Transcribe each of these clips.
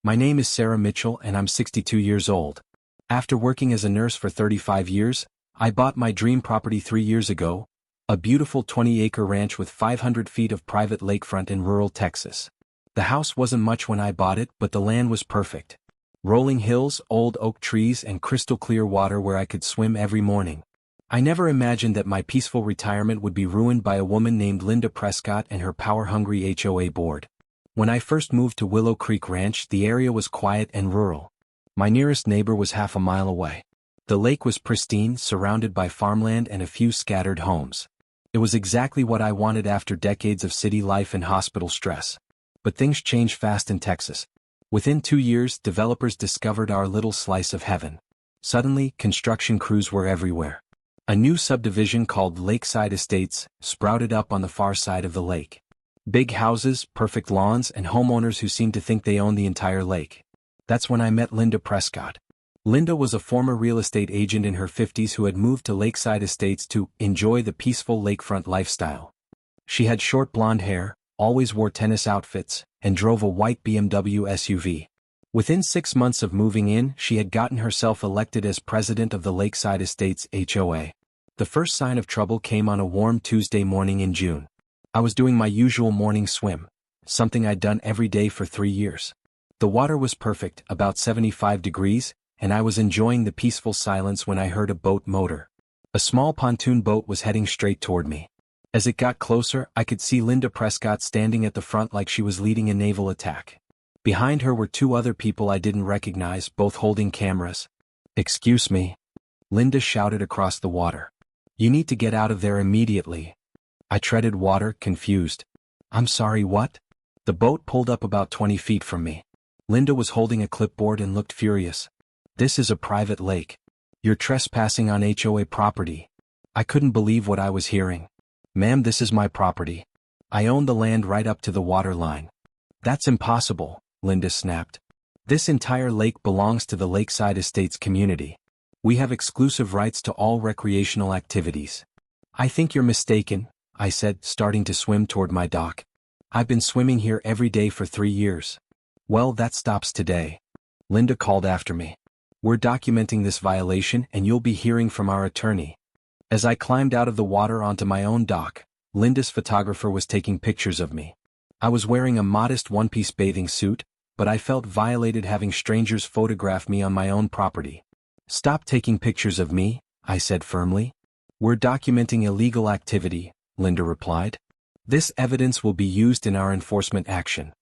My name is Sarah Mitchell and I'm 62 years old. After working as a nurse for 35 years, I bought my dream property 3 years ago, a beautiful 20-acre ranch with 500 feet of private lakefront in rural Texas. The house wasn't much when I bought it, but the land was perfect. Rolling hills, old oak trees, and crystal clear water where I could swim every morning. I never imagined that my peaceful retirement would be ruined by a woman named Linda Prescott and her power-hungry HOA board. When I first moved to Willow Creek Ranch, the area was quiet and rural. My nearest neighbor was half a mile away. The lake was pristine, surrounded by farmland and a few scattered homes. It was exactly what I wanted after decades of city life and hospital stress. But things changed fast in Texas. Within 2 years, developers discovered our little slice of heaven. Suddenly, construction crews were everywhere. A new subdivision called Lakeside Estates sprouted up on the far side of the lake. Big houses, perfect lawns, and homeowners who seemed to think they owned the entire lake. That's when I met Linda Prescott. Linda was a former real estate agent in her 50s who had moved to Lakeside Estates to enjoy the peaceful lakefront lifestyle. She had short blonde hair, always wore tennis outfits, and drove a white BMW SUV. Within 6 months of moving in, she had gotten herself elected as president of the Lakeside Estates HOA. The first sign of trouble came on a warm Tuesday morning in June. I was doing my usual morning swim, something I'd done every day for 3 years. The water was perfect, about 75 degrees, and I was enjoying the peaceful silence when I heard a boat motor. A small pontoon boat was heading straight toward me. As it got closer, I could see Linda Prescott standing at the front like she was leading a naval attack. Behind her were 2 other people I didn't recognize, both holding cameras. "Excuse me," Linda shouted across the water. "You need to get out of there immediately." I treaded water, confused. "I'm sorry, what?" The boat pulled up about 20 feet from me. Linda was holding a clipboard and looked furious. "This is a private lake. You're trespassing on HOA property." I couldn't believe what I was hearing. "Ma'am, this is my property. I own the land right up to the water line." "That's impossible," Linda snapped. "This entire lake belongs to the Lakeside Estates community. We have exclusive rights to all recreational activities." "I think you're mistaken," I said, starting to swim toward my dock. "I've been swimming here every day for 3 years." "Well, that stops today," Linda called after me. "We're documenting this violation and you'll be hearing from our attorney." As I climbed out of the water onto my own dock, Linda's photographer was taking pictures of me. I was wearing a modest one-piece bathing suit, but I felt violated having strangers photograph me on my own property. "Stop taking pictures of me," I said firmly. "We're documenting illegal activity," Linda replied. "This evidence will be used in our enforcement action."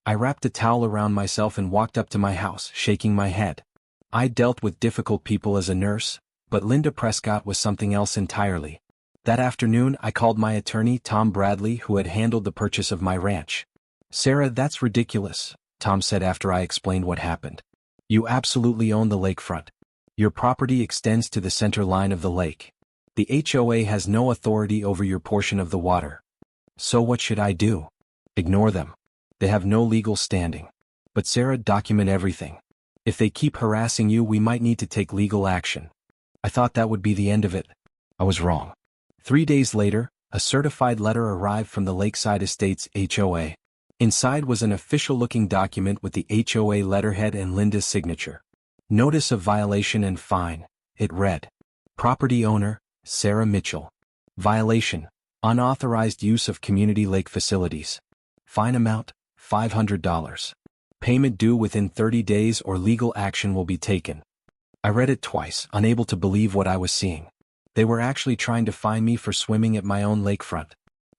I wrapped a towel around myself and walked up to my house, shaking my head. I dealt with difficult people as a nurse, but Linda Prescott was something else entirely. That afternoon, I called my attorney, Tom Bradley, who had handled the purchase of my ranch. "Sarah, that's ridiculous," Tom said after I explained what happened. "You absolutely own the lakefront. Your property extends to the center line of the lake. The HOA has no authority over your portion of the water. So what should I do? Ignore them. They have no legal standing. But Sarah, document everything. If they keep harassing you, we might need to take legal action." I thought that would be the end of it. I was wrong. 3 days later, a certified letter arrived from the Lakeside Estates HOA. Inside was an official-looking document with the HOA letterhead and Linda's signature. "Notice of violation and fine," it read. "Property owner, Sarah Mitchell. Violation, unauthorized use of community lake facilities. Fine amount, $500. Payment due within 30 days or legal action will be taken." I read it twice, unable to believe what I was seeing. They were actually trying to fine me for swimming at my own lakefront.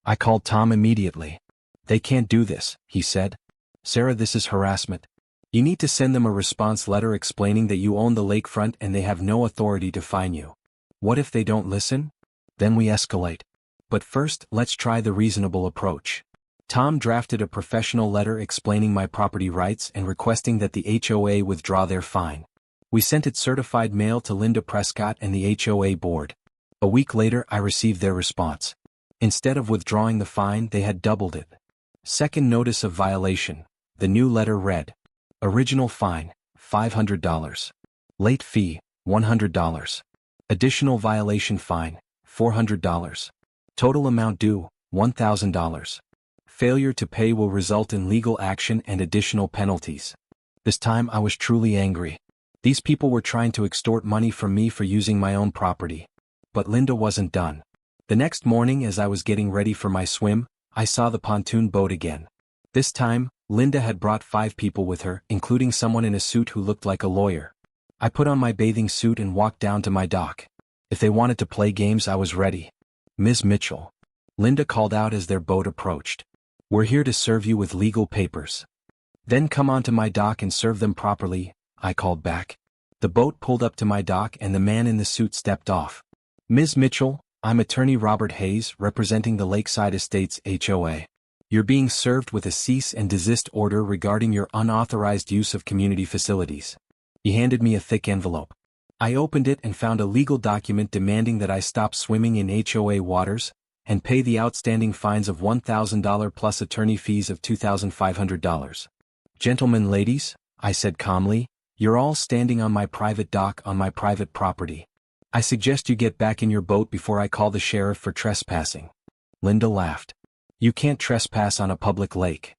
I called Tom immediately. "They can't do this," he said. "Sarah, this is harassment. You need to send them a response letter explaining that you own the lakefront and they have no authority to fine you." "What if they don't listen?" "Then we escalate. But first, let's try the reasonable approach." Tom drafted a professional letter explaining my property rights and requesting that the HOA withdraw their fine. We sent it certified mail to Linda Prescott and the HOA board. A week later, I received their response. Instead of withdrawing the fine, they had doubled it. Second notice of violation. The new letter read: original fine, $500. Late fee, $100. Additional violation fine, $400. Total amount due, $1,000. Failure to pay will result in legal action and additional penalties. This time I was truly angry. These people were trying to extort money from me for using my own property. But Linda wasn't done. The next morning as I was getting ready for my swim, I saw the pontoon boat again. This time, Linda had brought 5 people with her, including someone in a suit who looked like a lawyer. I put on my bathing suit and walked down to my dock. If they wanted to play games, I was ready. "Ms. Mitchell," Linda called out as their boat approached. "We're here to serve you with legal papers." "Then come onto my dock and serve them properly," I called back. The boat pulled up to my dock and the man in the suit stepped off. "Ms. Mitchell, I'm attorney Robert Hayes, representing the Lakeside Estates HOA. You're being served with a cease and desist order regarding your unauthorized use of community facilities." He handed me a thick envelope. I opened it and found a legal document demanding that I stop swimming in HOA waters and pay the outstanding fines of $1,000 plus attorney fees of $2,500. "Gentlemen, ladies," I said calmly, "you're all standing on my private dock on my private property. I suggest you get back in your boat before I call the sheriff for trespassing." Linda laughed. "You can't trespass on a public lake.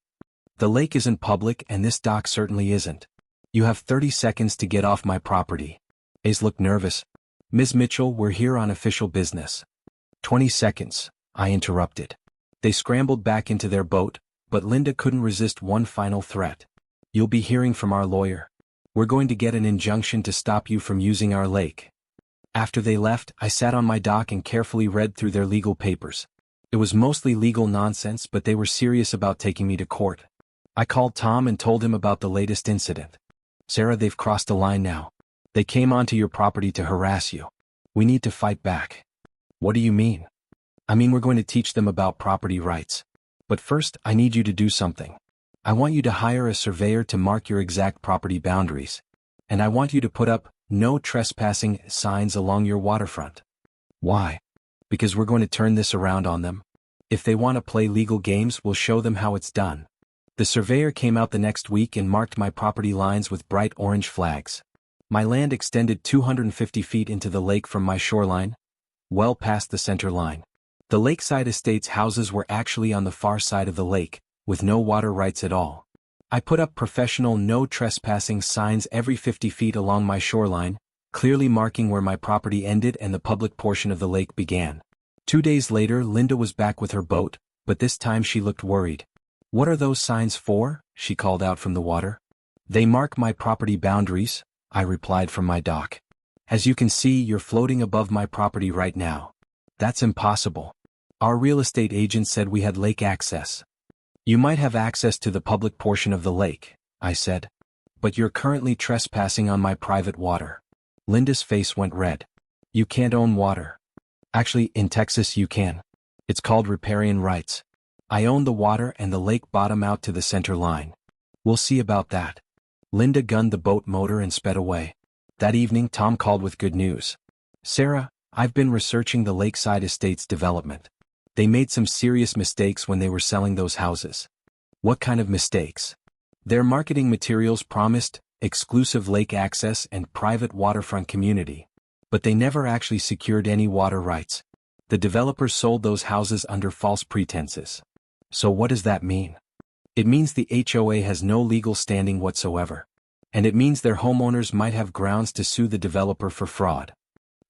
The lake isn't public and this dock certainly isn't. You have 30 seconds to get off my property." Hayes looked nervous. "Ms. Mitchell, we're here on official business." 20 seconds, I interrupted. They scrambled back into their boat, but Linda couldn't resist one final threat. "You'll be hearing from our lawyer. We're going to get an injunction to stop you from using our lake." After they left, I sat on my dock and carefully read through their legal papers. It was mostly legal nonsense, but they were serious about taking me to court. I called Tom and told him about the latest incident. "Sarah, they've crossed the line now. They came onto your property to harass you. We need to fight back." "What do you mean?" "I mean, we're going to teach them about property rights. But first, I need you to do something. I want you to hire a surveyor to mark your exact property boundaries. And I want you to put up 'No trespassing' signs along your waterfront." "Why?" "Because we're going to turn this around on them. If they want to play legal games, we'll show them how it's done." The surveyor came out the next week and marked my property lines with bright orange flags. My land extended 250 feet into the lake from my shoreline, well past the center line. The Lakeside Estates houses were actually on the far side of the lake, with no water rights at all. I put up professional "No trespassing" signs every 50 feet along my shoreline, clearly marking where my property ended and the public portion of the lake began. 2 days later, Linda was back with her boat, but this time she looked worried. "What are those signs for?" she called out from the water. "They mark my property boundaries," I replied from my dock. "As you can see, you're floating above my property right now. That's impossible. Our real estate agent said we had lake access." "You might have access to the public portion of the lake," I said. "But you're currently trespassing on my private water." Linda's face went red. "You can't own water. Actually, in Texas you can. It's called riparian rights. I own the water and the lake bottom out to the center line. We'll see about that." Linda gunned the boat motor and sped away. That evening, Tom called with good news. "Sarah, I've been researching the Lakeside Estates development. They made some serious mistakes when they were selling those houses." "What kind of mistakes?" "Their marketing materials promised exclusive lake access and private waterfront community. But they never actually secured any water rights. The developers sold those houses under false pretenses." "So what does that mean?" "It means the HOA has no legal standing whatsoever. And it means their homeowners might have grounds to sue the developer for fraud."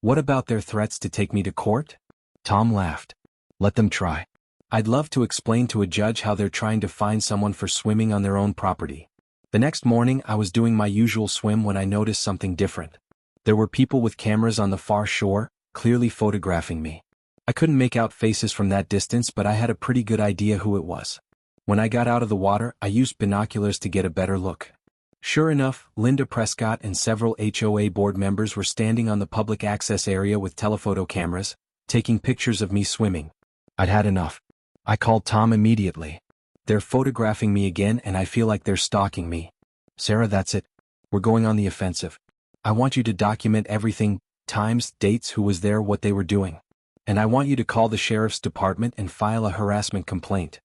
"What about their threats to take me to court?" Tom laughed. "Let them try. I'd love to explain to a judge how they're trying to find someone for swimming on their own property." The next morning I was doing my usual swim when I noticed something different. There were people with cameras on the far shore, clearly photographing me. I couldn't make out faces from that distance, but I had a pretty good idea who it was. When I got out of the water, I used binoculars to get a better look. Sure enough, Linda Prescott and several HOA board members were standing on the public access area with telephoto cameras, taking pictures of me swimming. I'd had enough. I called Tom immediately. "They're photographing me again and I feel like they're stalking me." "Sarah, that's it. We're going on the offensive. I want you to document everything, times, dates, who was there, what they were doing. And I want you to call the sheriff's department and file a harassment complaint."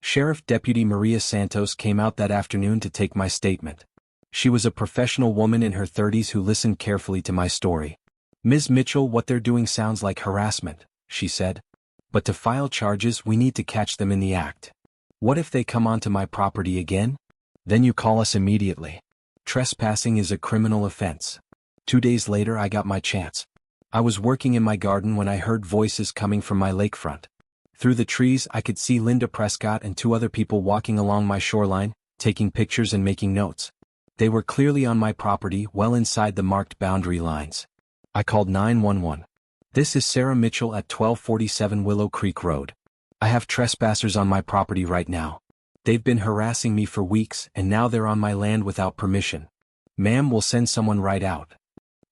Sheriff Deputy Maria Santos came out that afternoon to take my statement. She was a professional woman in her 30s who listened carefully to my story. "Ms. Mitchell, what they're doing sounds like harassment," she said. "But to file charges, we need to catch them in the act. What if they come onto my property again? Then you call us immediately." Trespassing is a criminal offense. 2 days later I got my chance. I was working in my garden when I heard voices coming from my lakefront. Through the trees I could see Linda Prescott and two other people walking along my shoreline, taking pictures and making notes. They were clearly on my property, well inside the marked boundary lines. I called 911. This is Sarah Mitchell at 1247 Willow Creek Road. I have trespassers on my property right now. They've been harassing me for weeks and now they're on my land without permission. Ma'am, we'll send someone right out.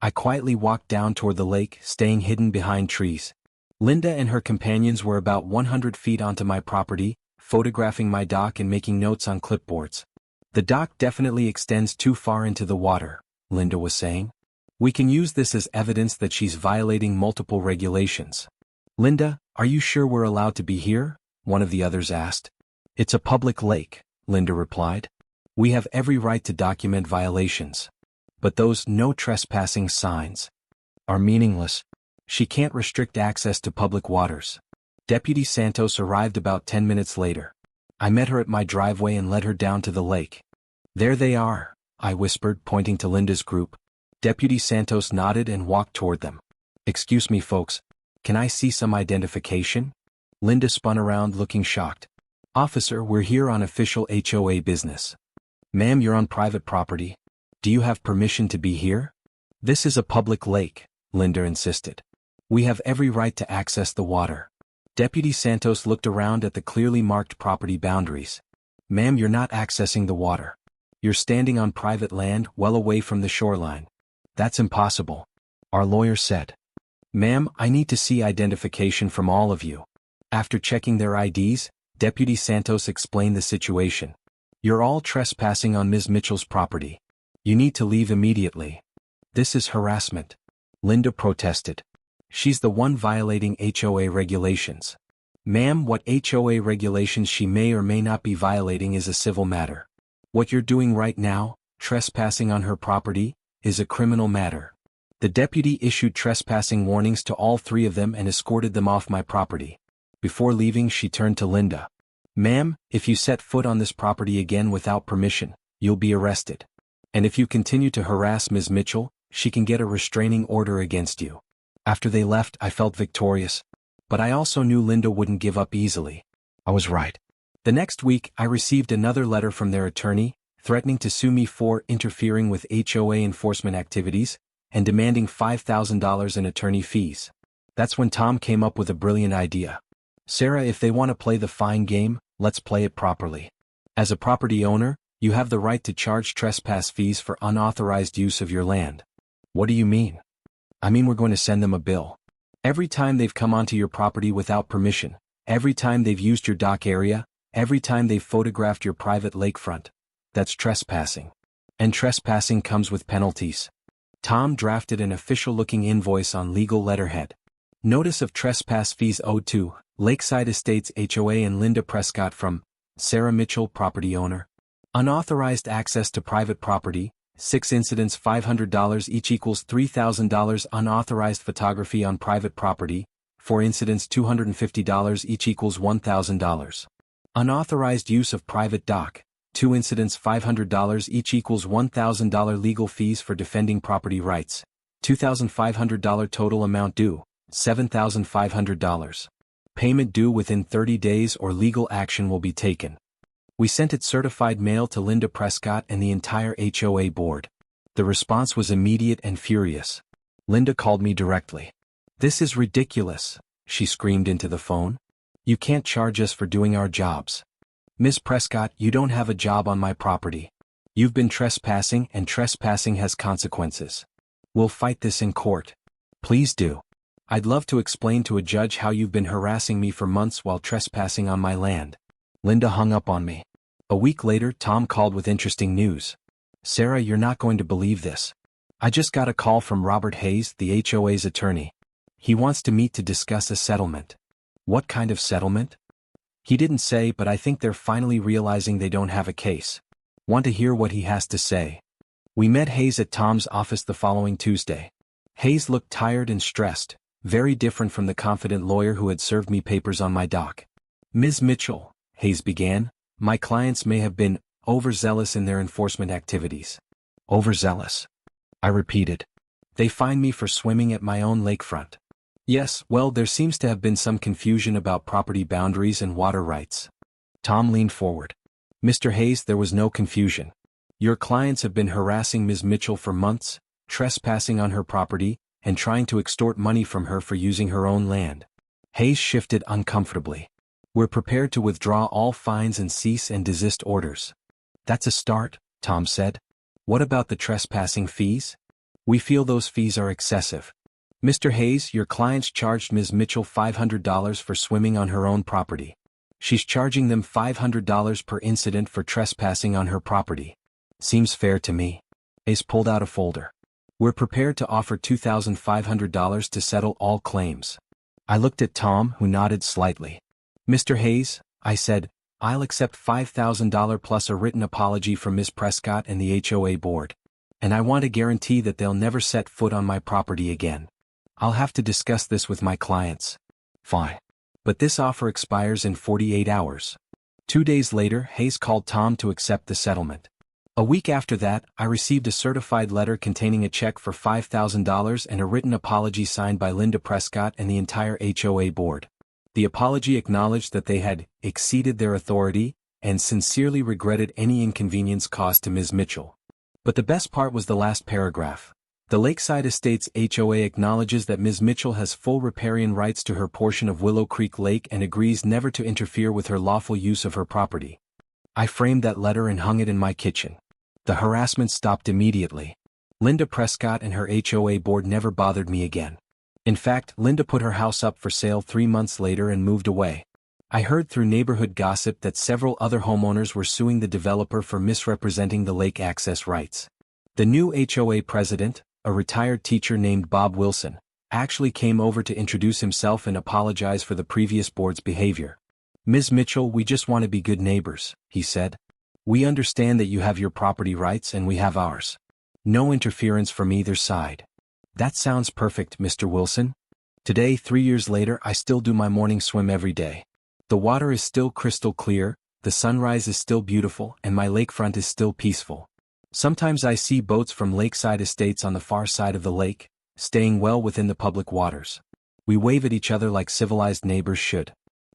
I quietly walked down toward the lake, staying hidden behind trees. Linda and her companions were about 100 feet onto my property, photographing my dock and making notes on clipboards. The dock definitely extends too far into the water, Linda was saying. We can use this as evidence that she's violating multiple regulations. Linda, are you sure we're allowed to be here? One of the others asked. It's a public lake, Linda replied. We have every right to document violations. But those no trespassing signs are meaningless. She can't restrict access to public waters. Deputy Santos arrived about 10 minutes later. I met her at my driveway and led her down to the lake. There they are, I whispered, pointing to Linda's group. Deputy Santos nodded and walked toward them. Excuse me, folks. Can I see some identification? Linda spun around, looking shocked. Officer, we're here on official HOA business. Ma'am, you're on private property. Do you have permission to be here? This is a public lake, Linda insisted. We have every right to access the water. Deputy Santos looked around at the clearly marked property boundaries. Ma'am, you're not accessing the water. You're standing on private land well away from the shoreline. That's impossible, our lawyer said. Ma'am, I need to see identification from all of you. After checking their IDs, Deputy Santos explained the situation. You're all trespassing on Ms. Mitchell's property. You need to leave immediately. This is harassment. Linda protested. She's the one violating HOA regulations. Ma'am, what HOA regulations she may or may not be violating is a civil matter. What you're doing right now, trespassing on her property, is a criminal matter. The deputy issued trespassing warnings to all three of them and escorted them off my property. Before leaving, she turned to Linda. Ma'am, if you set foot on this property again without permission, you'll be arrested. And if you continue to harass Ms. Mitchell, she can get a restraining order against you. After they left, I felt victorious. But I also knew Linda wouldn't give up easily. I was right. The next week, I received another letter from their attorney, threatening to sue me for interfering with HOA enforcement activities, and demanding $5,000 in attorney fees. That's when Tom came up with a brilliant idea. Sarah, if they want to play the fine game, let's play it properly. As a property owner, you have the right to charge trespass fees for unauthorized use of your land. What do you mean? I mean, we're going to send them a bill. Every time they've come onto your property without permission, every time they've used your dock area, every time they've photographed your private lakefront. That's trespassing. And trespassing comes with penalties. Tom drafted an official-looking invoice on legal letterhead. Notice of trespass fees owed to Lakeside Estates HOA and Linda Prescott from Sarah Mitchell, property owner. Unauthorized access to private property, 6 incidents, $500 each equals $3,000. Unauthorized photography on private property, 4 incidents, $250 each equals $1,000. Unauthorized use of private dock, 2 incidents, $500 each equals $1,000. Legal fees for defending property rights, $2,500. Total amount due, $7,500. Payment due within 30 days or legal action will be taken. We sent it certified mail to Linda Prescott and the entire HOA board. The response was immediate and furious. Linda called me directly. This is ridiculous, she screamed into the phone. You can't charge us for doing our jobs. Ms. Prescott, you don't have a job on my property. You've been trespassing and trespassing has consequences. We'll fight this in court. Please do. I'd love to explain to a judge how you've been harassing me for months while trespassing on my land. Linda hung up on me. A week later, Tom called with interesting news. Sarah, you're not going to believe this. I just got a call from Robert Hayes, the HOA's attorney. He wants to meet to discuss a settlement. What kind of settlement? He didn't say, but I think they're finally realizing they don't have a case. Want to hear what he has to say? We met Hayes at Tom's office the following Tuesday. Hayes looked tired and stressed, very different from the confident lawyer who had served me papers on my dock. Ms. Mitchell, Hayes began, my clients may have been overzealous in their enforcement activities. Overzealous. I repeated. They fined me for swimming at my own lakefront. Yes, well, there seems to have been some confusion about property boundaries and water rights. Tom leaned forward. Mr. Hayes, there was no confusion. Your clients have been harassing Ms. Mitchell for months, trespassing on her property, and trying to extort money from her for using her own land. Hayes shifted uncomfortably. We're prepared to withdraw all fines and cease and desist orders. That's a start, Tom said. What about the trespassing fees? We feel those fees are excessive. Mr. Hayes, your clients charged Ms. Mitchell $500 for swimming on her own property. She's charging them $500 per incident for trespassing on her property. Seems fair to me. Hayes pulled out a folder. We're prepared to offer $2,500 to settle all claims. I looked at Tom, who nodded slightly. Mr. Hayes, I said, I'll accept $5,000 plus a written apology from Ms. Prescott and the HOA board. And I want a guarantee that they'll never set foot on my property again. I'll have to discuss this with my clients. Fine. But this offer expires in 48 hours. 2 days later, Hayes called Tom to accept the settlement. A week after that, I received a certified letter containing a check for $5,000 and a written apology signed by Linda Prescott and the entire HOA board. The apology acknowledged that they had exceeded their authority and sincerely regretted any inconvenience caused to Ms. Mitchell. But the best part was the last paragraph. The Lakeside Estates HOA acknowledges that Ms. Mitchell has full riparian rights to her portion of Willow Creek Lake and agrees never to interfere with her lawful use of her property. I framed that letter and hung it in my kitchen. The harassment stopped immediately. Linda Prescott and her HOA board never bothered me again. In fact, Linda put her house up for sale 3 months later and moved away. I heard through neighborhood gossip that several other homeowners were suing the developer for misrepresenting the lake access rights. The new HOA president, a retired teacher named Bob Wilson, actually came over to introduce himself and apologize for the previous board's behavior. Ms. Mitchell, we just want to be good neighbors, he said. We understand that you have your property rights and we have ours. No interference from either side. That sounds perfect, Mr. Wilson. Today, 3 years later, I still do my morning swim every day. The water is still crystal clear, the sunrise is still beautiful, and my lakefront is still peaceful. Sometimes I see boats from Lakeside Estates on the far side of the lake, staying well within the public waters. We wave at each other like civilized neighbors should.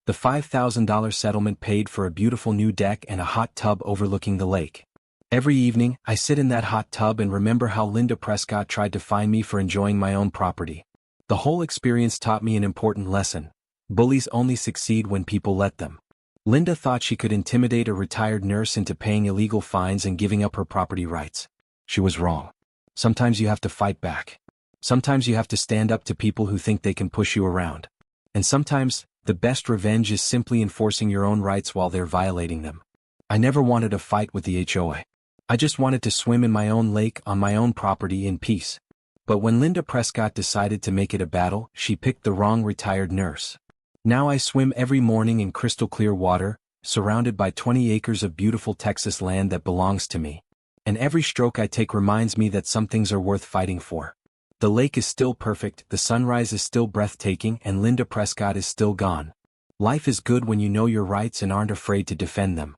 The $5,000 settlement paid for a beautiful new deck and a hot tub overlooking the lake. Every evening, I sit in that hot tub and remember how Linda Prescott tried to fine me for enjoying my own property. The whole experience taught me an important lesson. Bullies only succeed when people let them. Linda thought she could intimidate a retired nurse into paying illegal fines and giving up her property rights. She was wrong. Sometimes you have to fight back. Sometimes you have to stand up to people who think they can push you around. And sometimes, the best revenge is simply enforcing your own rights while they're violating them. I never wanted a fight with the HOA. I just wanted to swim in my own lake on my own property in peace. But when Linda Prescott decided to make it a battle, she picked the wrong retired nurse. Now I swim every morning in crystal clear water, surrounded by 20 acres of beautiful Texas land that belongs to me. And every stroke I take reminds me that some things are worth fighting for. The lake is still perfect, the sunrise is still breathtaking, and Linda Prescott is still gone. Life is good when you know your rights and aren't afraid to defend them.